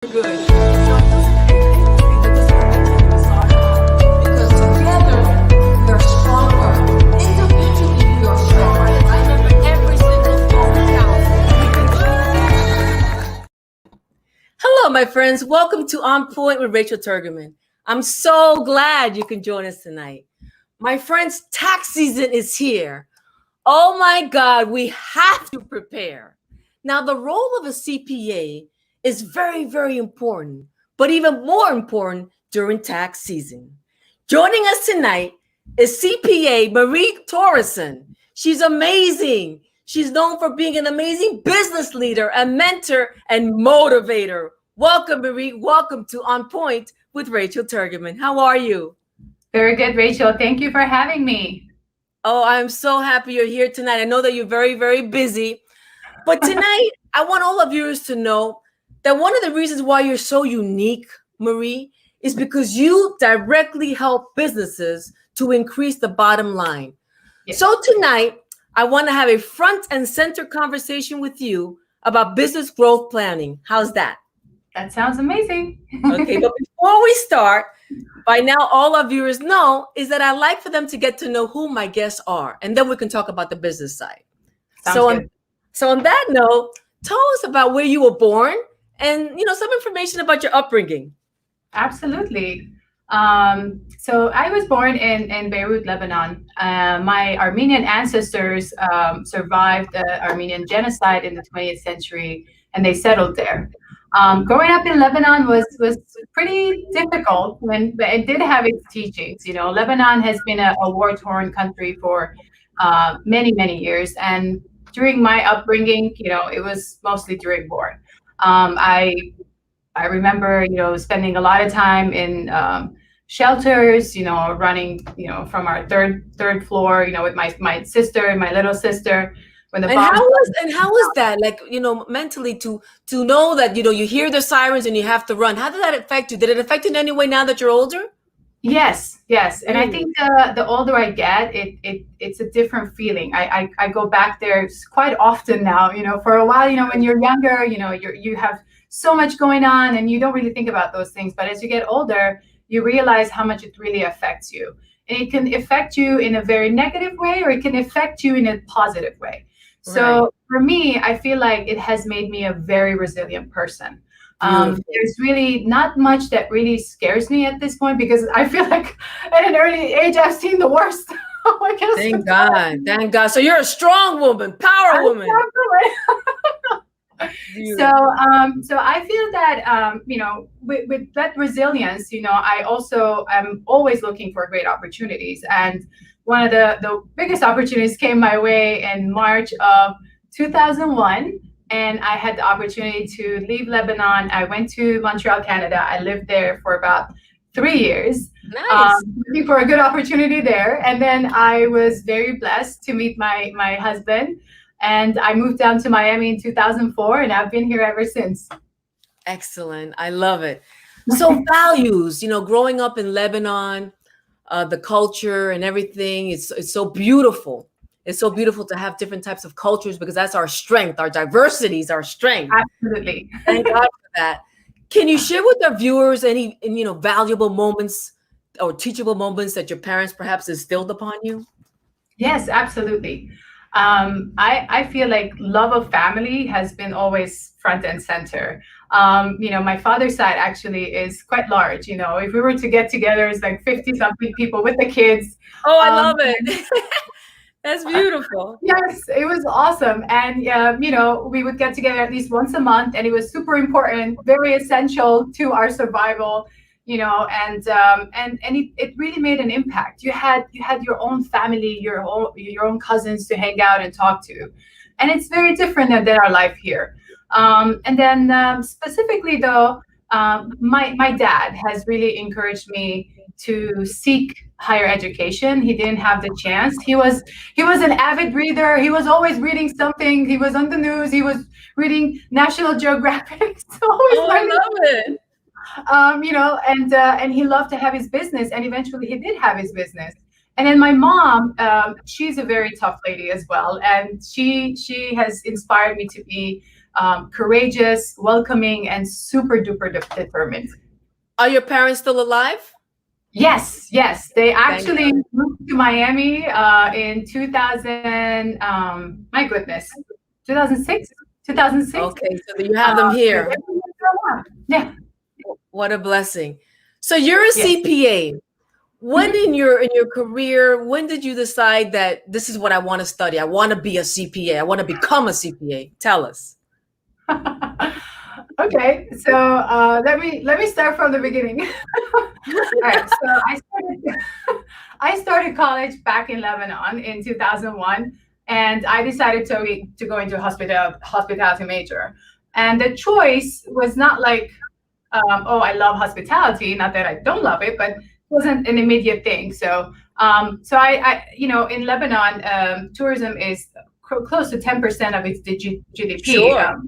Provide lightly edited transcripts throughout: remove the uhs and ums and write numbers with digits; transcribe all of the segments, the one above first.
Good. Because together we are stronger. Individually we are stronger. Remember, every single phone counts. Hello, my friends. Welcome to On Point with Rachel Turgerman. I'm so glad you can join us tonight. My friends, tax season is here. Oh my God, we have to prepare. Now, the role of a CPA is very, very important, but even more important during tax season. Joining us tonight is CPA Marie Torossian. She's amazing. She's known for being an amazing business leader, a mentor, and motivator. Welcome, Marie. Welcome to On Point with Rachel Turgerman. How are you? Very good, Rachel. Thank you for having me. Oh, I'm so happy you're here tonight. I know that you're very, very busy. But tonight, I want all of viewers to know that one of the reasons why you're so unique, Marie, is because you directly help businesses to increase the bottom line. Yes. So tonight, I want to have a front and center conversation with you about business growth planning. How's that? That sounds amazing. Okay, but before we start, by now all our viewers know is that I like for them to get to know who my guests are, and then we can talk about the business side. Sounds good. So on that note, tell us about where you were born and, some information about your upbringing. Absolutely. So I was born in Beirut, Lebanon. My Armenian ancestors survived the Armenian genocide in the 20th century, and they settled there. Growing up in Lebanon was pretty difficult when it did have its teachings. Lebanon has been a war-torn country for many, many years. And during my upbringing, it was mostly during war. I remember, spending a lot of time in shelters, running, from our third floor, with my sister and my little sister. When how was that, like, mentally to know that, you hear the sirens and you have to run? How did that affect you? Did it affect you in any way now that you're older? Yes. And I think the older I get, it's a different feeling. I go back there quite often now. For a while, when you're younger, you have so much going on and you don't really think about those things. But as you get older, you realize how much it really affects you. And it can affect you in a very negative way, or it can affect you in a positive way. So for me, I feel like it has made me a very resilient person. There's really not much that really scares me at this point, because I feel like at an early age, I've seen the worst. Thank God. So you're a strong woman, power woman. So I feel that, with that resilience, I also am always looking for great opportunities. And one of the biggest opportunities came my way in March of 2001. And I had the opportunity to leave Lebanon. I went to Montreal, Canada. I lived there for about 3 years. Nice. Looking for a good opportunity there. And then I was very blessed to meet my husband. And I moved down to Miami in 2004, and I've been here ever since. Excellent. I love it. So values, growing up in Lebanon, the culture and everything, it's so beautiful. It's so beautiful to have different types of cultures, because that's our strength. Our diversity is our strength. Absolutely. Thank God for that. Can you share with our viewers any, valuable moments or teachable moments that your parents perhaps instilled upon you? Yes, absolutely. I feel like love of family has been always front and center. My father's side actually is quite large. If we were to get together, it's like 50-something people with the kids. Oh, I love it. That's beautiful. Yes, it was awesome. And, we would get together at least once a month, and it was super important, very essential to our survival. And it really made an impact. You had your own family, your own cousins to hang out and talk to, and it's very different than our life here. And then specifically though, my dad has really encouraged me to seek higher education. He didn't have the chance. He was an avid reader. He was always reading something. He was on the news. He was reading National Geographic. I love it. And he loved to have his business, and eventually he did have his business. And then my mom, she's a very tough lady as well, and she has inspired me to be courageous, welcoming, and super duper determined. Are your parents still alive? Yes, yes. They actually moved to Miami in 2000. My goodness, 2006. 2006. Okay, so you have them here. Yeah. What a blessing. So you're a Yes. CPA. When in your career, when did you decide that this is what I want to study? I want to be a CPA. I want to become a CPA. Tell us. Okay, so let me start from the beginning. All right, so I started college back in Lebanon in 2001, and I decided to go into hospitality major. And the choice was not like, oh, I love hospitality. Not that I don't love it, but it wasn't an immediate thing. So I in Lebanon, tourism is close to 10% of its GDP. Sure.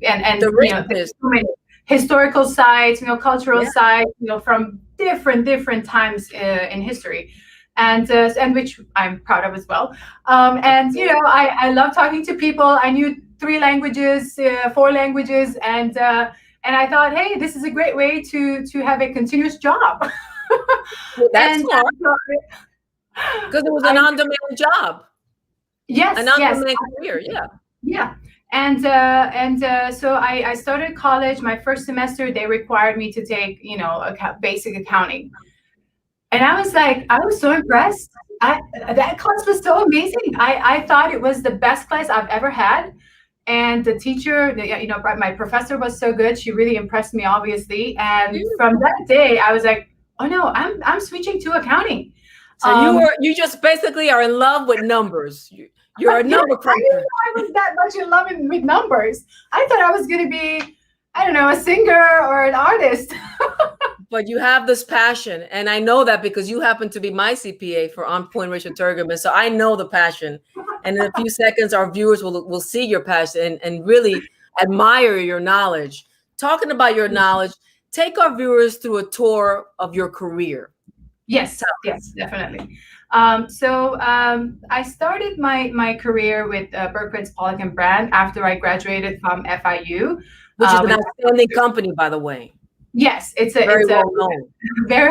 And there's so many historical sites, cultural sites, from different times in history, and which I'm proud of as well. And I love talking to people. I knew 3 languages, 4 languages, and I thought, hey, this is a great way to have a continuous job. Well, that's smart. Because it was an on-demand job. Yes, an on-demand career. Yeah. Yeah. And so I started college. My first semester, they required me to take, basic accounting. And I was so impressed. That class was so amazing. I thought it was the best class I've ever had. And the teacher, my professor was so good. She really impressed me, obviously. And from that day, I was like, oh no, I'm switching to accounting. So you just basically are in love with numbers. You're a number cruncher. I was that much in love with numbers. I thought I was going to be, I don't know, a singer or an artist. But you have this passion. And I know that because you happen to be my CPA for On Point Rachel Turgerman. So I know the passion. And in a few seconds, our viewers will see your passion and really admire your knowledge. Talking about your knowledge, take our viewers through a tour of your career. Yes, definitely. So I started my career with Berkowitz Pollock & Brand after I graduated from FIU, which is an outstanding company, by the way. Yes, it's a very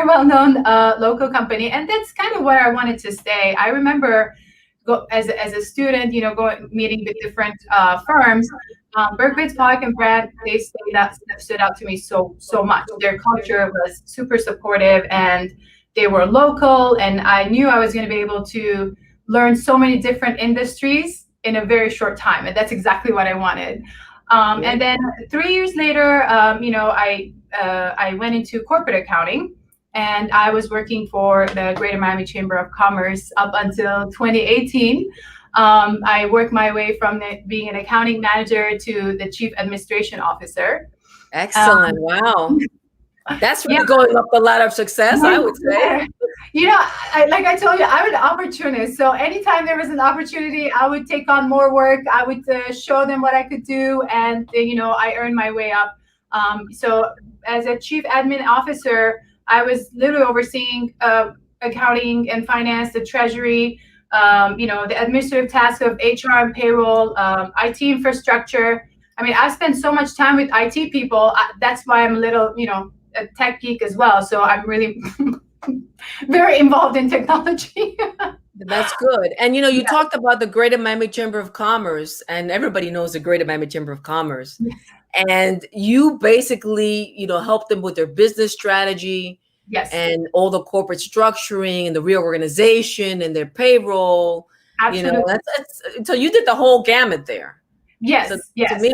well known local company, and that's kind of where I wanted to stay. I remember as a student, meeting with different firms. Berkowitz Pollock & Brand, they stood out to me so much. Their culture was super supportive, and they were local, and I knew I was going to be able to learn so many different industries in a very short time, and that's exactly what I wanted. And then 3 years later, I went into corporate accounting, and I was working for the Greater Miami Chamber of Commerce up until 2018. I worked my way from being an accounting manager to the chief administration officer. Excellent! Wow. That's really going up the ladder of success, I would say. Like I told you, I'm an opportunist. So anytime there was an opportunity, I would take on more work. I would show them what I could do. And, I earned my way up. So as a chief admin officer, I was literally overseeing accounting and finance, the treasury, the administrative tasks of HR and payroll, IT infrastructure. I mean, I spend so much time with IT people. That's why I'm a little, a tech geek as well. So I'm really very involved in technology. That's good. And, you talked about the Greater Miami Chamber of Commerce, and everybody knows the Greater Miami Chamber of Commerce. Yes. And you basically, help them with their business strategy. Yes. And all the corporate structuring and the reorganization and their payroll. Absolutely. So you did the whole gamut there. Yes. So, yes. To me,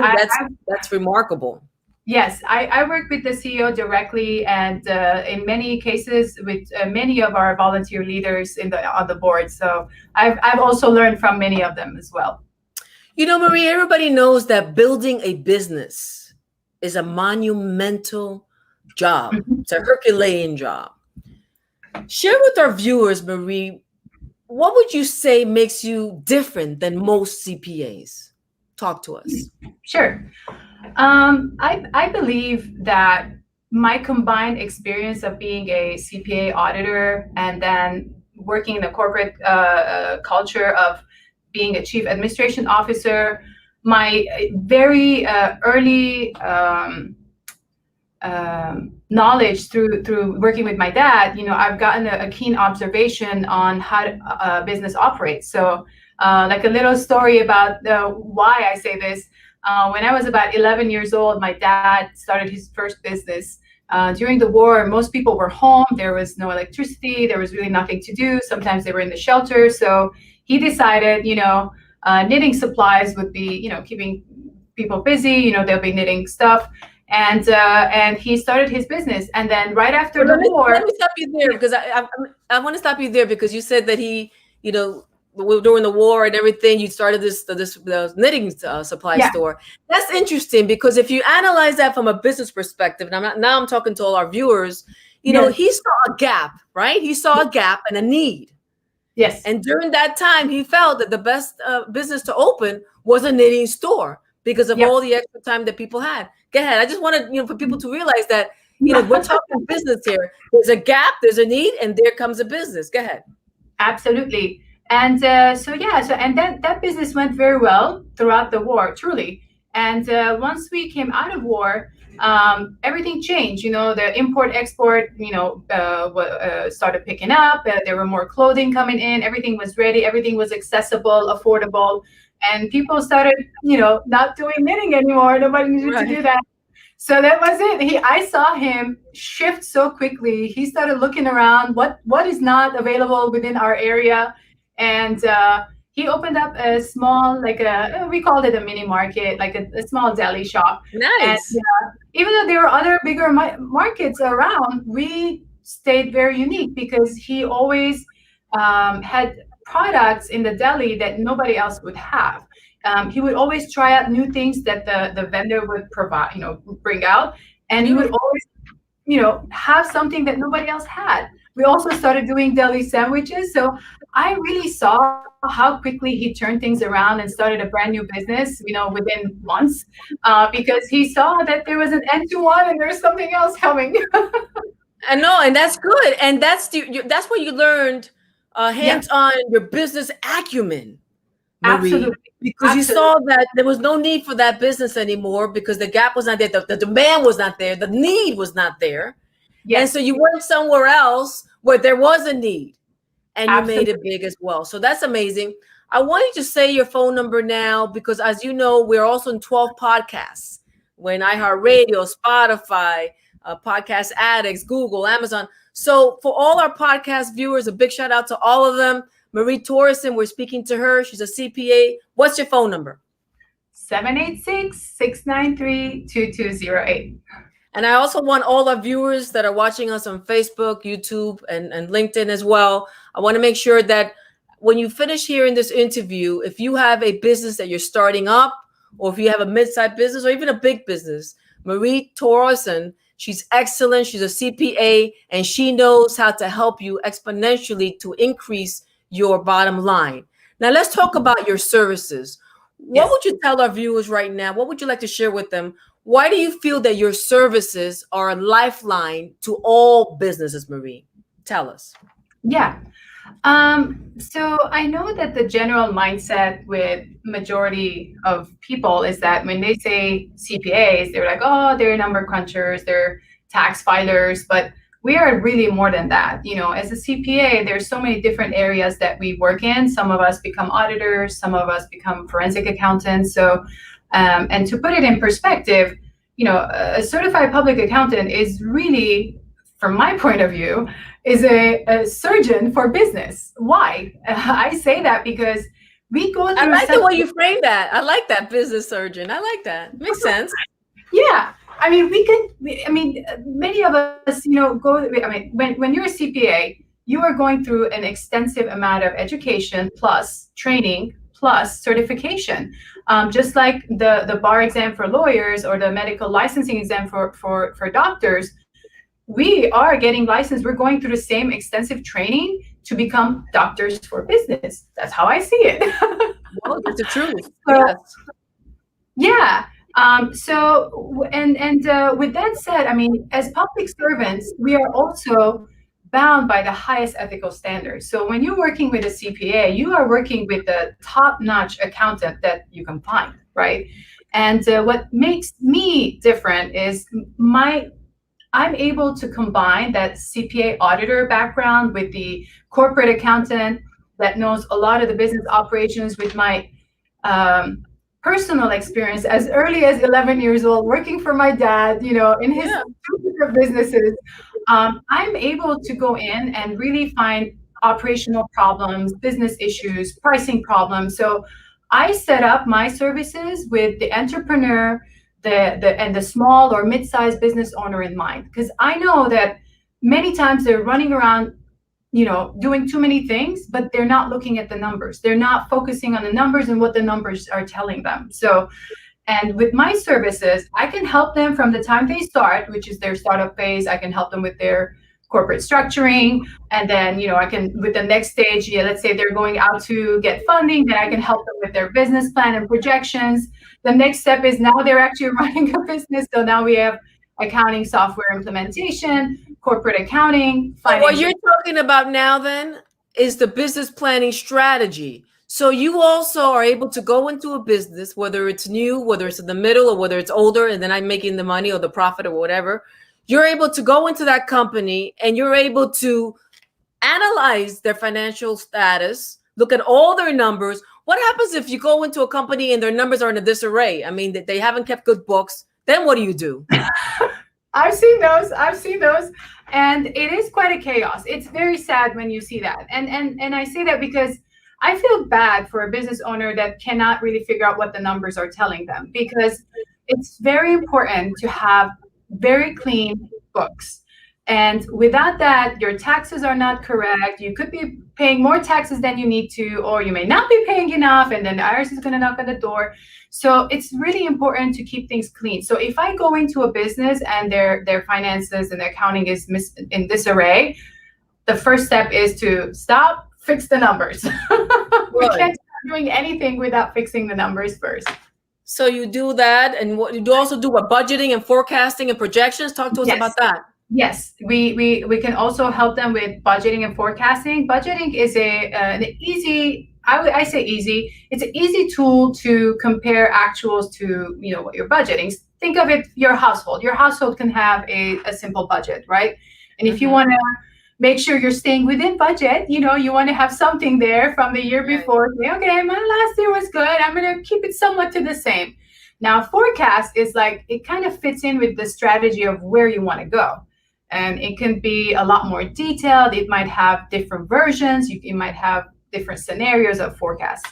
that's remarkable. Yes, I work with the CEO directly, and in many cases with many of our volunteer leaders on the board. So I've also learned from many of them as well. Marie, everybody knows that building a business is a monumental job. Mm-hmm. It's a Herculean job. Share with our viewers, Marie, what would you say makes you different than most CPAs? Talk to us. Sure. I believe that my combined experience of being a CPA auditor and then working in the corporate culture of being a chief administration officer, my very early knowledge through working with my dad, I've gotten a keen observation on how business operates. So like a little story about why I say this. When I was about 11 years old, my dad started his first business. During the war, most people were home. There was no electricity. There was really nothing to do. Sometimes they were in the shelter. So he decided, knitting supplies would be, keeping people busy. They'll be knitting stuff. And he started his business. And then right after the war. Let me stop you there, because I want to stop you there, because you said that he, during the war and everything, you started this knitting supply store. That's interesting, because if you analyze that from a business perspective, and I'm talking to all our viewers, he saw a gap, right? He saw a gap and a need. Yes. And during that time, he felt that the best business to open was a knitting store because of all the extra time that people had. Go ahead. I just wanted, for people to realize that, we're talking business here. There's a gap, there's a need, and there comes a business. Go ahead. Absolutely. And and then that business went very well throughout the war, truly. And once we came out of war, everything changed. The import export, started picking up. There were more clothing coming in. Everything was ready. Everything was accessible, affordable. And people started, not doing knitting anymore. Nobody needed to do that. So that was it. I saw him shift so quickly. He started looking around what is not available within our area. And he opened up a small, we called it a mini market, like a small deli shop. Nice. And even though there were other bigger markets around, we stayed very unique because he always had products in the deli that nobody else would have. He would always try out new things that the vendor would provide, bring out. And he would always, have something that nobody else had. We also started doing deli sandwiches. So I really saw how quickly he turned things around and started a brand new business, within months, because he saw that there was an end to one and there's something else coming. I know, and that's good. And that's what you learned hands-on, your business acumen, Marie. Absolutely. Because you saw that there was no need for that business anymore because the gap was not there, the demand was not there, the need was not there. Yes. And so you went somewhere else where there was a need, and you made it big as well. So that's amazing. I want you to say your phone number now, because as you know, we're also in 12 podcasts. We're in iHeartRadio, Spotify, Podcast Addicts, Google, Amazon. So for all our podcast viewers, a big shout out to all of them. Marie Torossian, we're speaking to her. She's a CPA. What's your phone number? 786-693-2208. And I also want all our viewers that are watching us on Facebook, YouTube, and LinkedIn as well. I want to make sure that when you finish hearing this interview, if you have a business that you're starting up, or if you have a mid-sized business or even a big business, Marie Torossian, she's excellent. She's a CPA, and she knows how to help you exponentially to increase your bottom line. Now, let's talk about your services. What would you tell our viewers right now? What would you like to share with them? Why do you feel that your services are a lifeline to all businesses, Marie? Tell us. Yeah. So I know that the general mindset with majority of people is that when they say CPAs, they're like, oh, they're number crunchers, they're tax filers, but we are really more than that. As a CPA, there's so many different areas that we work in. Some of us become auditors, some of us become forensic accountants. So, and to put it in perspective, a certified public accountant is really, from my point of view, is a surgeon for business. Why? I say that because we go through. I like the way you frame that. I like that, business surgeon. I like that. Makes sense. Yeah. I mean, many of us, when you're a CPA, you are going through an extensive amount of education plus training plus certification. Just like the bar exam for lawyers or the medical licensing exam for doctors, we are getting licensed. We're going through the same extensive training to become doctors for business. That's how I see it. Well, that's the truth. Yes. Yeah. With that said, as public servants, we are also bound by the highest ethical standards. So when you're working with a CPA, you are working with the top-notch accountant that you can find. right? And what makes me different is I'm able to combine that CPA auditor background with the corporate accountant that knows a lot of the business operations with my personal experience as early as 11 years old, working for my dad, in his two different businesses. I'm able to go in and really find operational problems, business issues, pricing problems. So I set up my services with the entrepreneur, the small or mid-sized business owner in mind, because I know that many times they're running around, doing too many things, but they're not looking at the numbers. They're not focusing on the numbers and what the numbers are telling them. So, and with my services, I can help them from the time they start, which is their startup phase. I can help them with their corporate structuring. And then, I can, with the next stage, let's say they're going out to get funding, then I can help them with their business plan and projections. The next step is now they're actually running a business. So now we have accounting software implementation, corporate accounting, financial. What you're talking about now then is the business planning strategy. So you also are able to go into a business, whether it's new, whether it's in the middle, or whether it's older, and then I'm making the money or the profit or whatever. You're able to go into that company and you're able to analyze their financial status, look at all their numbers. What happens if you go into a company and their numbers are in a disarray? I mean, they haven't kept good books. Then what do you do? I've seen those. And it is quite a chaos. It's very sad when you see that. And I say that because I feel bad for a business owner that cannot really figure out what the numbers are telling them, because it's very important to have very clean books. And without that, your taxes are not correct. You could be paying more taxes than you need to, or you may not be paying enough, and then the IRS is going to knock on the door. So it's really important to keep things clean. So if I go into a business and their finances and their accounting is in disarray, the first step is to stop, fix the numbers. We can't start doing anything without fixing the numbers first. So you do that, and what you do also do what, budgeting and forecasting and projections. Talk to us about that. Yes, we can also help them with budgeting and forecasting. Budgeting is an easy, I say easy. It's an easy tool to compare actuals to what you're budgeting. Think of it, your household. Your household can have a simple budget, right? And if you want to make sure you're staying within budget, you want to have something there from the year before. Say, okay, my last year was good. I'm going to keep it somewhat to the same. Now, forecast is like, it kind of fits in with the strategy of where you want to go. And it can be a lot more detailed. It might have different versions. You might have different scenarios of forecasts.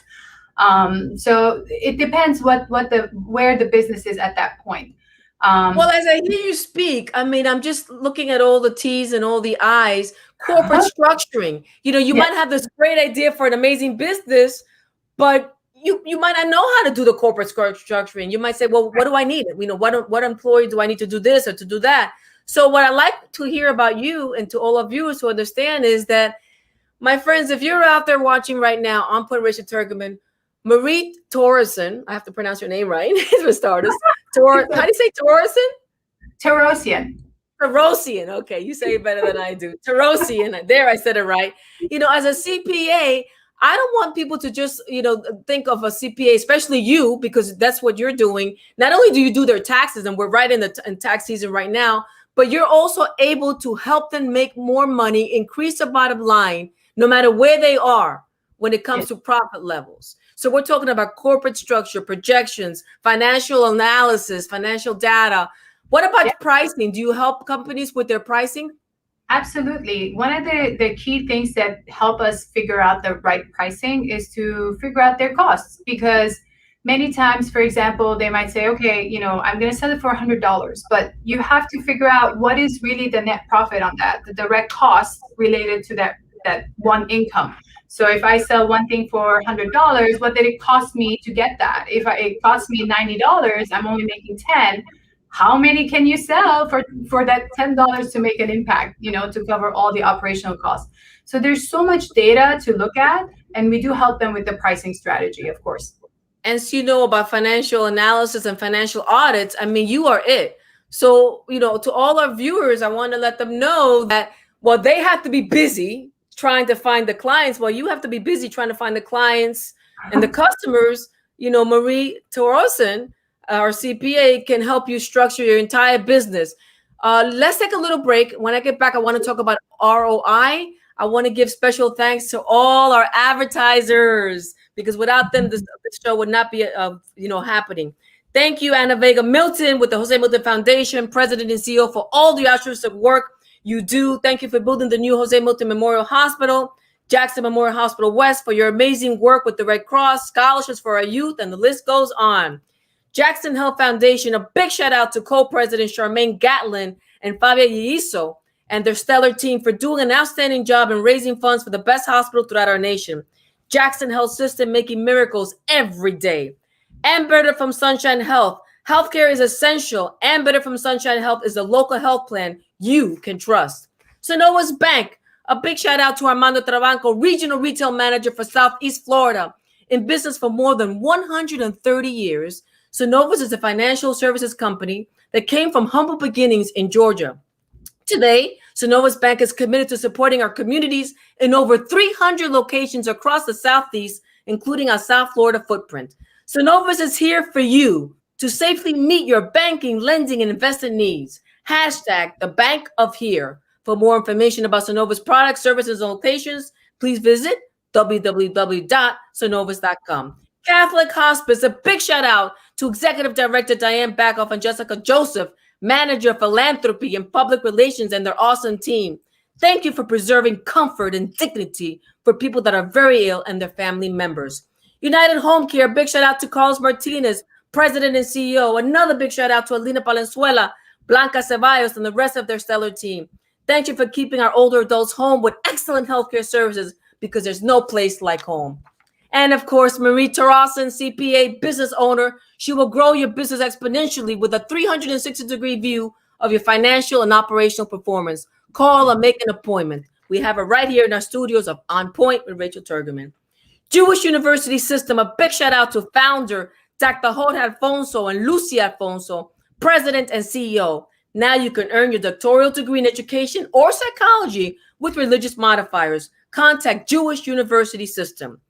So it depends where the business is at that point. Well, as I hear you speak, I mean, I'm just looking at all the T's and all the I's. Corporate structuring. You might have this great idea for an amazing business, but you might not know how to do the corporate structuring. You might say, well, what do I need? What employee do I need to do this or to do that? So what I like to hear about you and to all of you to understand is that, my friends, if you're out there watching right now, on point Rachel Turgeman, Marie Torossian, I have to pronounce your name right, for starters. How do you say Torossian? Torossian. Torossian. Okay, you say it better than I do. Torossian. There, I said it right. As a CPA, I don't want people to just, think of a CPA, especially you, because that's what you're doing. Not only do you do their taxes, and we're right in tax season right now, but you're also able to help them make more money, increase the bottom line, no matter where they are when it comes to profit levels. So we're talking about corporate structure, projections, financial analysis, financial data. What about pricing? Do you help companies with their pricing? Absolutely. One of the key things that help us figure out the right pricing is to figure out their costs, because many times, for example, they might say, okay, I'm going to sell it for $100, but you have to figure out what is really the net profit on that, the direct cost related to that one income. So if I sell one thing for $100, what did it cost me to get that? If it cost me $90, I'm only making 10. How many can you sell for that $10 to make an impact, to cover all the operational costs? So there's so much data to look at, and we do help them with the pricing strategy, of course. And so about financial analysis and financial audits, I mean, you are it. So, to all our viewers, I want to let them know that, well, they have to be busy trying to find the clients. Well, you have to be busy trying to find the clients and the customers Marie Torossian, our CPA, can help you structure your entire business. Let's take a little break. When I get back, I want to talk about ROI. I want to give special thanks to all our advertisers because without them, this show would not be, happening. Thank you, Anna Vega Milton with the Jose Milton Foundation, President and CEO, for all the altruistic work you do. Thank you for building the new Jose Milton Memorial Hospital, Jackson Memorial Hospital West, for your amazing work with the Red Cross, scholarships for our youth, and the list goes on. Jackson Health Foundation, a big shout out to co-president Charmaine Gatlin and Fabia Yiso and their stellar team for doing an outstanding job in raising funds for the best hospital throughout our nation. Jackson Health System making miracles every day. And Better from Sunshine Health. Healthcare is essential. And Better from Sunshine Health is a local health plan you can trust. Sonova's Bank. A big shout out to Armando Trabanco, Regional Retail Manager for Southeast Florida. In business for more than 130 years, Synovus is a financial services company that came from humble beginnings in Georgia. Today, Synovus Bank is committed to supporting our communities in over 300 locations across the Southeast, including our South Florida footprint. Synovus is here for you to safely meet your banking, lending, and investment needs. Hashtag the Bank of Here. For more information about Synovus products, services, and locations, please visit www.synovus.com. Catholic Hospice, a big shout out to Executive Director Diane Backoff and Jessica Joseph, Manager of Philanthropy and Public Relations, and their awesome team. Thank you for preserving comfort and dignity for people that are very ill and their family members. United Home Care, big shout out to Carlos Martinez, President and CEO. Another big shout out to Alina Palenzuela, Blanca Ceballos, and the rest of their stellar team. Thank you for keeping our older adults home with excellent healthcare services because there's no place like home. And of course, Marie Torossian, CPA, business owner. She will grow your business exponentially with a 360-degree view of your financial and operational performance. Call or make an appointment. We have her right here in our studios of On Point with Rachel Turgeman. Jewish University System, a big shout out to founder Dr. Jorge Alfonso and Lucy Alfonso, President and CEO. Now you can earn your doctoral degree in education or psychology with religious modifiers. Contact Jewish University System.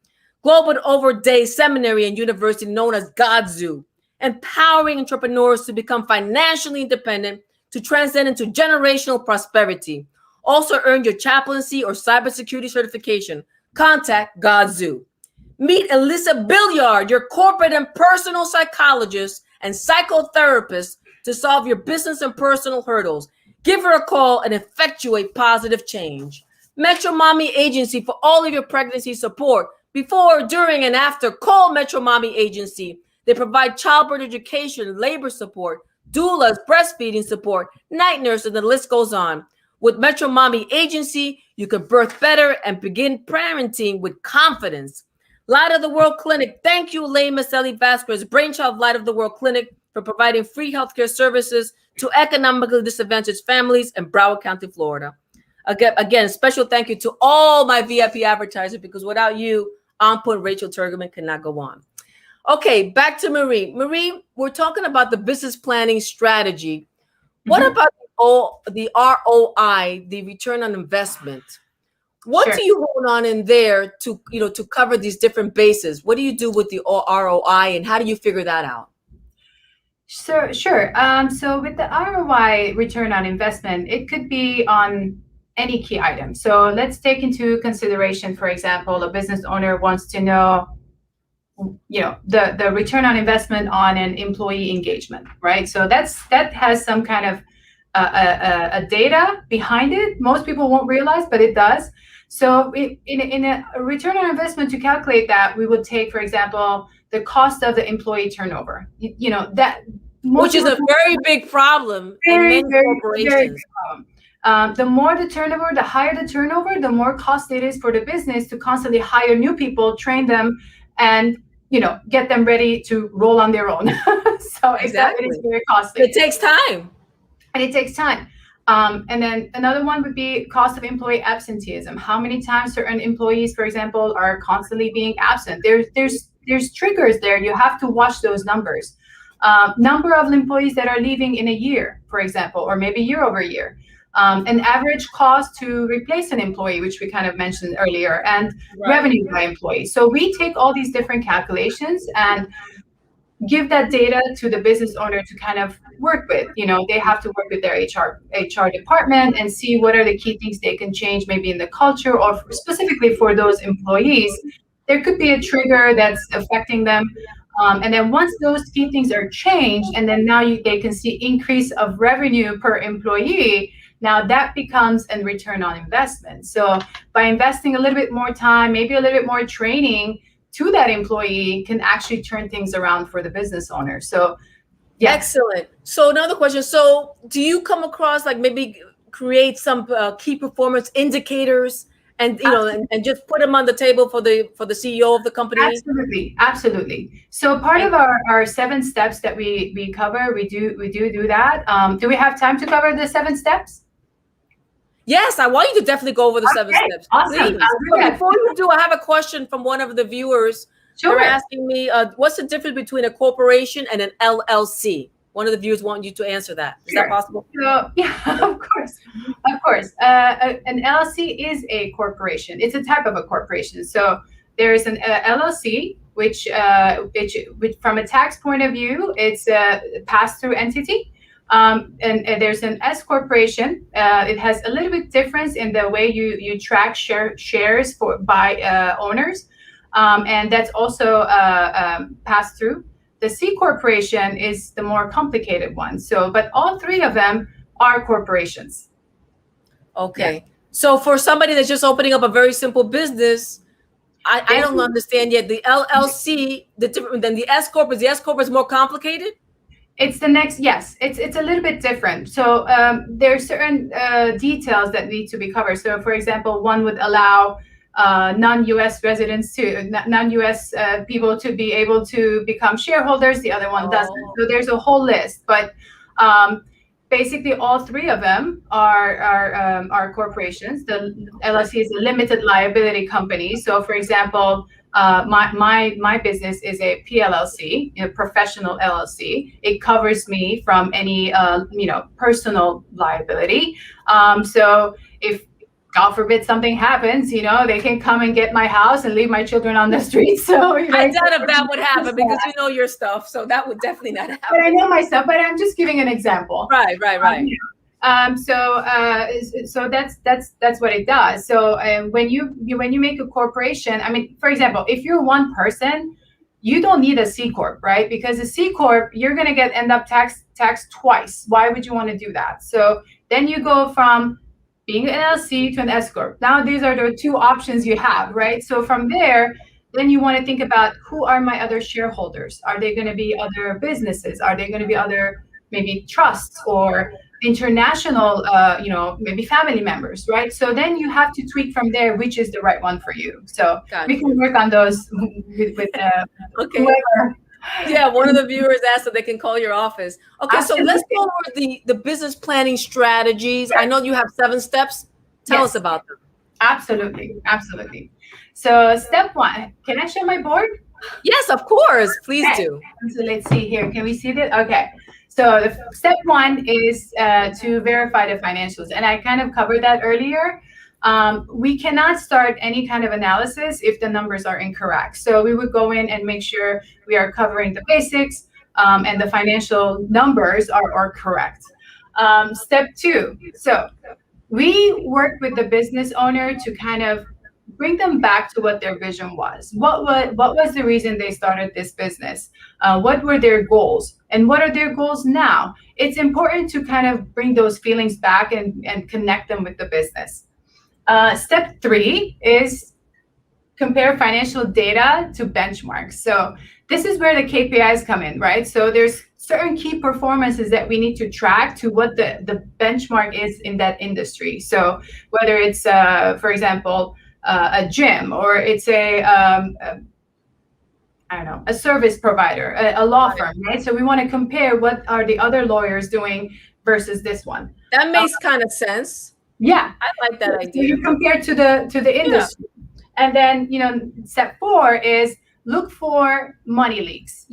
Global Over Day Seminary and University known as GodZoo, empowering entrepreneurs to become financially independent to transcend into generational prosperity. Also earn your chaplaincy or cybersecurity certification. Contact GodZoo. Meet Alyssa Billiard, your corporate and personal psychologist and psychotherapist to solve your business and personal hurdles. Give her a call and effectuate positive change. Metro Mommy Agency for all of your pregnancy support. Before, during, and after, call Metro Mommy Agency. They provide childbirth education, labor support, doulas, breastfeeding support, night nurse, and the list goes on. With Metro Mommy Agency, you can birth better and begin parenting with confidence. Light of the World Clinic. Thank you, Elaine Maselli Vasquez, brainchild of Light of the World Clinic, for providing free healthcare services to economically disadvantaged families in Broward County, Florida. Again, special thank you to all my VIP advertisers because without you, On Point Rachel Turgeman cannot go on. Okay, back to Marie. Marie, we're talking about the business planning strategy. What about the ROI, the return on investment? What do you hold on in there to cover these different bases? What do you do with the ROI and how do you figure that out? Sure. So with the ROI, return on investment, it could be on any key item. So let's take into consideration, for example, a business owner wants to know, the return on investment on an employee engagement, right? So that has some kind of a data behind it. Most people won't realize, but it does. So in a return on investment, to calculate that, we would take, for example, the cost of the employee turnover. Which is a very big problem in many corporations. Very big problem. The more the turnover, the higher the turnover, the more costly it is for the business to constantly hire new people, train them, and get them ready to roll on their own. So exactly. It is very costly. It takes time. And then another one would be cost of employee absenteeism. How many times certain employees, for example, are constantly being absent? There's triggers there. You have to watch those numbers. Number of employees that are leaving in a year, for example, or maybe year over year. an average cost to replace an employee, which we kind of mentioned earlier, and revenue by employee. So we take all these different calculations and give that data to the business owner to kind of work with. They have to work with their HR department and see what are the key things they can change, maybe in the culture or specifically for those employees. There could be a trigger that's affecting them. And then once those key things are changed, and then now they can see increase of revenue per employee, now that becomes a return on investment. So by investing a little bit more time, maybe a little bit more training to that employee, can actually turn things around for the business owner. So, yeah. Excellent. So another question. So do you come across like maybe create some key performance indicators and and just put them on the table for the CEO of the company? Absolutely. So part of our 7 steps that we cover, we do that. Do we have time to cover the 7 steps? Yes, I want you to definitely go over the 7 steps. Awesome. But before you do, I have a question from one of the viewers. Sure. They're asking me, what's the difference between a corporation and an LLC? One of the viewers want you to answer that. Is that possible? So, yeah, of course. An LLC is a corporation. It's a type of a corporation. So there's an LLC, which from a tax point of view, it's a pass-through entity. And there's an S corporation. It has a little bit difference in the way you track shares by owners, and that's also passed through. The C corporation is the more complicated one. So, but all 3 of them are corporations. Okay. Yeah. So for somebody that's just opening up a very simple business, I don't understand yet. The LLC, than the S corp is more complicated. It's the next, yes, it's a little bit different. So there are certain details that need to be covered. So for example, one would allow non-US residents non-US people to be able to become shareholders. The other one doesn't. So there's a whole list, but basically all 3 of them are corporations. The LLC is a limited liability company. So for example, my business is a PLLC, a professional LLC. It covers me from any personal liability. So if God forbid something happens, they can come and get my house and leave my children on the street. So I doubt if that would happen because you know your stuff. So that would definitely not happen. But I know my stuff, but I'm just giving an example. Right. So that's what it does. So when you make a corporation, I mean, for example, if you're one person, you don't need a C corp, right? Because a C corp, you're gonna end up taxed twice. Why would you want to do that? So then you go from being an LLC to an S corp. Now these are the 2 options you have, right? So from there, then you want to think about who are my other shareholders? Are they going to be other businesses? Are they going to be other maybe trusts or international, maybe family members, right? So then you have to tweak from there, which is the right one for you. So we can work on those with whoever. Yeah, one of the viewers asked if they can call your office. Okay, Absolutely. So let's go over the business planning strategies. Sure. I know you have 7 steps. Tell us about them. Absolutely. So step 1, can I share my board? Yes, of course. Please do. So let's see here. Can we see that? Okay. So step 1 is to verify the financials. And I kind of covered that earlier. We cannot start any kind of analysis if the numbers are incorrect. So we would go in and make sure we are covering the basics and the financial numbers are correct. Step 2. So we work with the business owner to kind of bring them back to what their vision was. What was the reason they started this business? What were their goals? And what are their goals now? It's important to kind of bring those feelings back and connect them with the business. Step 3 is compare financial data to benchmarks. So this is where the KPIs come in, right? So there's certain key performances that we need to track to what the benchmark is in that industry. So whether it's, for example, a gym, or it's a service provider, a law firm, right? So we want to compare what are the other lawyers doing versus this one. That makes kind of sense. Yeah, I like that idea. So you compare to the industry, and then step 4 is look for money leaks.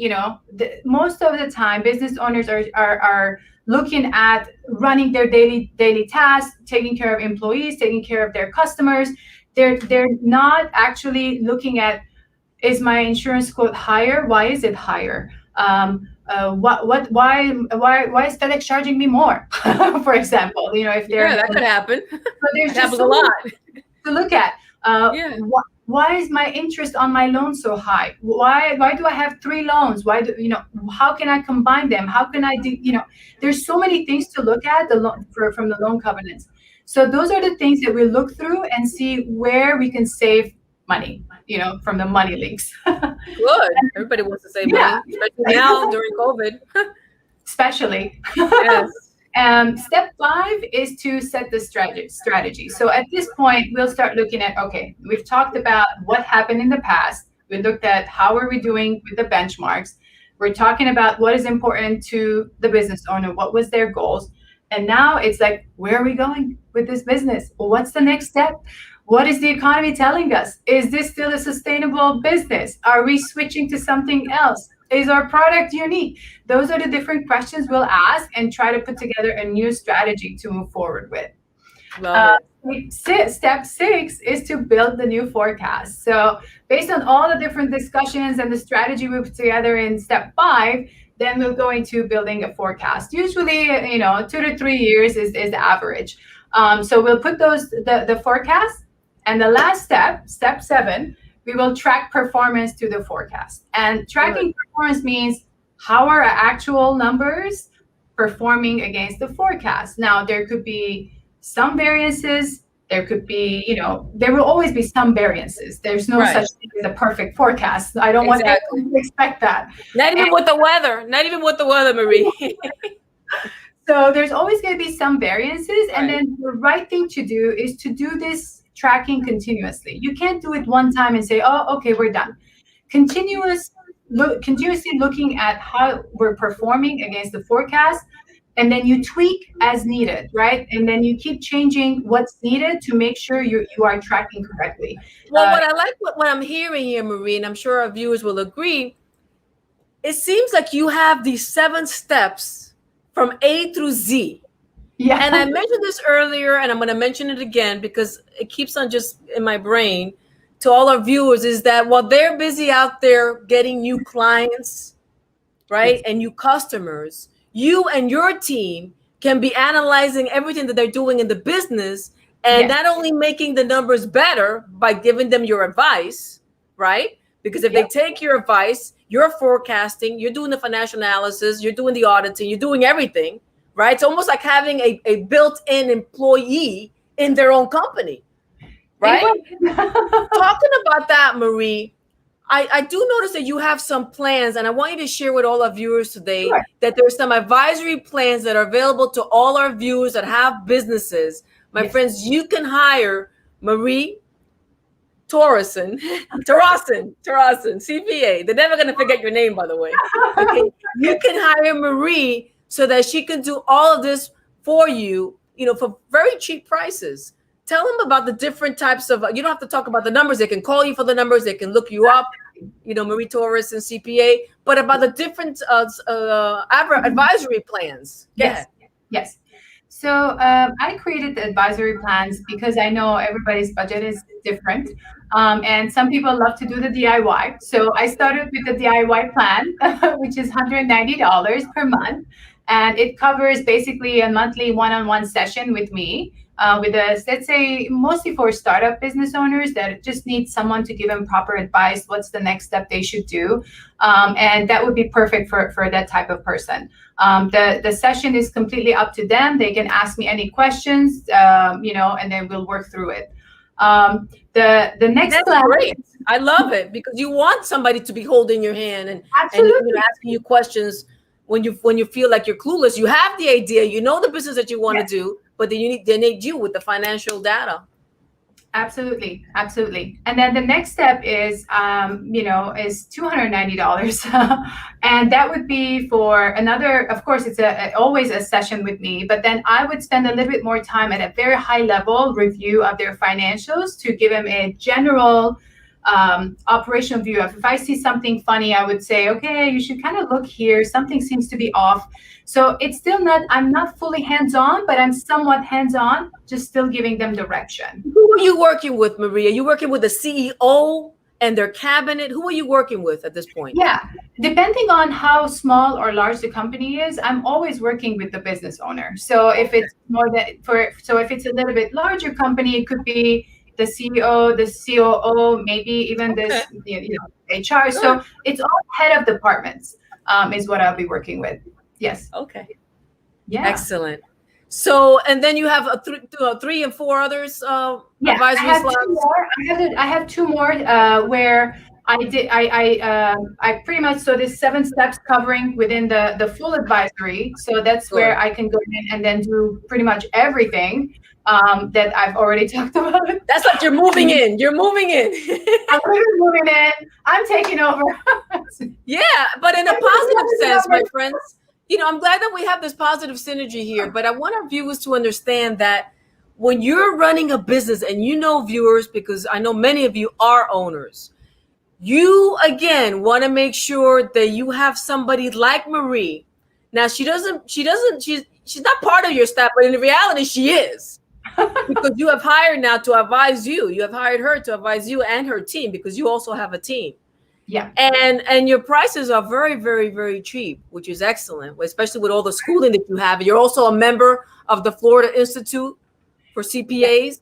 Most of the time, business owners are looking at running their daily tasks, taking care of employees, taking care of their customers. They're not actually looking at, is my insurance quote higher? Why is it higher? Why is FedEx charging me more? For example, if they're that could happen. so there's It just happens so a lot. to look at. Why is my interest on my loan so high? Why do I have 3 loans? How can I combine them? How can I do, there's so many things to look at from the loan covenants. So those are the things that we look through and see where we can save money, from the money leaks. Good. Everybody wants to save money, especially now during COVID. Especially. Yes. Step 5 is to set the strategy. So at this point, we'll start looking at, okay, we've talked about what happened in the past. We looked at how are we doing with the benchmarks. We're talking about what is important to the business owner, what was their goals. And now it's like, where are we going with this business? Well, what's the next step? What is the economy telling us? Is this still a sustainable business? Are we switching to something else? Is our product unique? Those are the different questions we'll ask and try to put together a new strategy to move forward with. Step 6 is to build the new forecast. So based on all the different discussions and the strategy we put together in step 5, then we'll go into building a forecast. Usually, 2 to 3 years is the average. So we'll put the forecast, and the last step 7, we will track performance to the forecast. And tracking performance means how are our actual numbers performing against the forecast. Now, there could be some variances. There could be, there will always be some variances. There's no such thing as a perfect forecast. I don't want anyone to expect that. Not even with the weather, Marie. So there's always going to be some variances. And then the right thing to do is to do this tracking continuously. You can't do it one time and say, oh, okay, we're done. Continuously looking at how we're performing against the forecast, and then you tweak as needed, right? And then you keep changing what's needed to make sure you are tracking correctly. Well, what I like what I'm hearing here, Marie, and I'm sure our viewers will agree, it seems like you have these 7 steps from A through Z. Yeah. And I mentioned this earlier, and I'm going to mention it again because it keeps on just in my brain to all our viewers, is that while they're busy out there getting new clients, right, and new customers, you and your team can be analyzing everything that they're doing in the business and not only making the numbers better by giving them your advice, right? Because if they take your advice, you're forecasting, you're doing the financial analysis, you're doing the auditing, you're doing everything, right? It's almost like having a built-in employee in their own company, right? Talking about that, Marie, I do notice that you have some plans, and I want you to share with all our viewers today that there's some advisory plans that are available to all our viewers that have businesses. My friends, you can hire Marie Torossian, CPA. They're never going to forget your name, by the way. Okay, you can hire Marie so that she can do all of this for you, for very cheap prices. Tell them about the different types of, you don't have to talk about the numbers. They can call you for the numbers. They can look you up, Marie Torossian, CPA, but about the different advisory plans. Yes. So I created the advisory plans because I know everybody's budget is different. And some people love to do the DIY. So I started with the DIY plan, which is $190 per month. And it covers basically a monthly one-on-one session with me, let's say, mostly for startup business owners that just need someone to give them proper advice. What's the next step they should do? And that would be perfect for that type of person. The session is completely up to them. They can ask me any questions, and then we'll work through it. The next That's plan, great. I love it because you want somebody to be holding your hand and asking you questions when you feel like you're clueless. You have the idea, the business that you want to do, but then they need you with the financial data. Absolutely. And then the next step is, is $290. And that would be for another, of course, it's always a session with me, but then I would spend a little bit more time at a very high level review of their financials to give them a general operational view. If I see something funny, I would say, okay, you should kind of look here. Something seems to be off. So it's still not, I'm not fully hands-on, but I'm somewhat hands-on, just still giving them direction. Who are you working with, Maria? Are you working with the CEO and their cabinet? Who are you working with at this point? Yeah, depending on how small or large the company is, I'm always working with the business owner. So if it's more if it's a little bit larger company, it could be the CEO, the COO, maybe even this, HR. So it's all head of departments is what I'll be working with. Yes. Okay. Yeah. Excellent. So, and then you have 3 and 4 others. Advisory I have 2 more where I pretty much, so there's 7 steps covering within the full advisory. So that's where I can go in and then do pretty much everything that I've already talked about. That's like you're moving in. You're moving in. I'm moving in. I'm taking over. Yeah, but in a positive sense, my friends. I'm glad that we have this positive synergy here, but I want our viewers to understand that when you're running a business, and viewers, because I know many of you are owners, you again want to make sure that you have somebody like Marie. Now she's not part of your staff, but in reality she is, because you have hired now to advise you. You have hired her to advise you and her team, because you also have a team. Yeah. And your prices are very, very, very cheap, which is excellent, especially with all the schooling that you have. You're also a member of the Florida Institute for CPAs.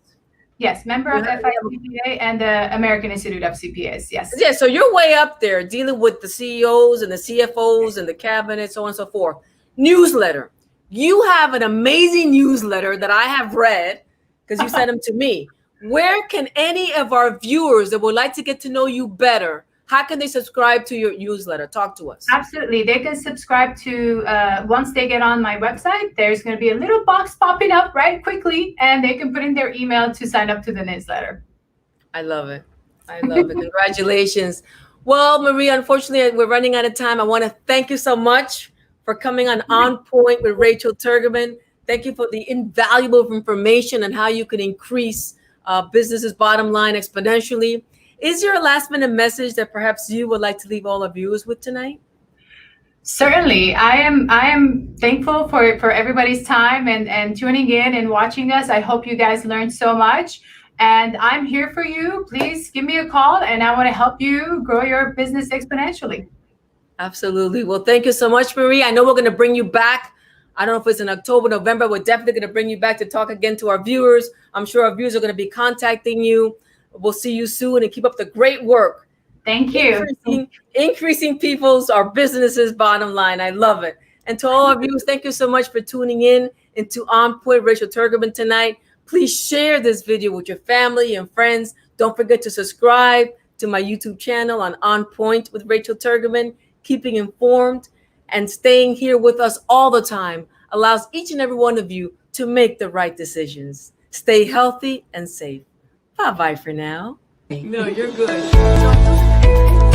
Yes, member of FICPA and the American Institute of CPAs. Yes. Yeah, so you're way up there dealing with the CEOs and the CFOs and the cabinet, so on and so forth. Newsletter. You have an amazing newsletter that I have read because you sent them to me. Where can any of our viewers that would like to get to know you better, how can they subscribe to your newsletter? Talk to us. Absolutely. They can subscribe to, once they get on my website, there's going to be a little box popping up right quickly, and they can put in their email to sign up to the newsletter. I love it. I love it. Congratulations. Well, Maria, unfortunately, we're running out of time. I want to thank you so much for coming on Point with Rachel Turgeman. Thank you for the invaluable information on how you can increase businesses' bottom line exponentially. Is there a last-minute message that perhaps you would like to leave all our viewers with tonight? Certainly. I am thankful for everybody's time and tuning in and watching us. I hope you guys learned so much. And I'm here for you. Please give me a call, and I want to help you grow your business exponentially. Absolutely. Well, thank you so much, Marie. I know we're going to bring you back. I don't know if it's in October, November. We're definitely going to bring you back to talk again to our viewers. I'm sure our viewers are going to be contacting you. We'll see you soon, and keep up the great work. Thank you. Increasing our businesses' bottom line. I love it. And to all our viewers, thank you so much for tuning in into On Point Rachel Turgeman tonight. Please share this video with your family and friends. Don't forget to subscribe to my YouTube channel on Point with Rachel Turgeman. Keeping informed and staying here with us all the time allows each and every one of you to make the right decisions. Stay healthy and safe. Bye-bye for now. No, you're good.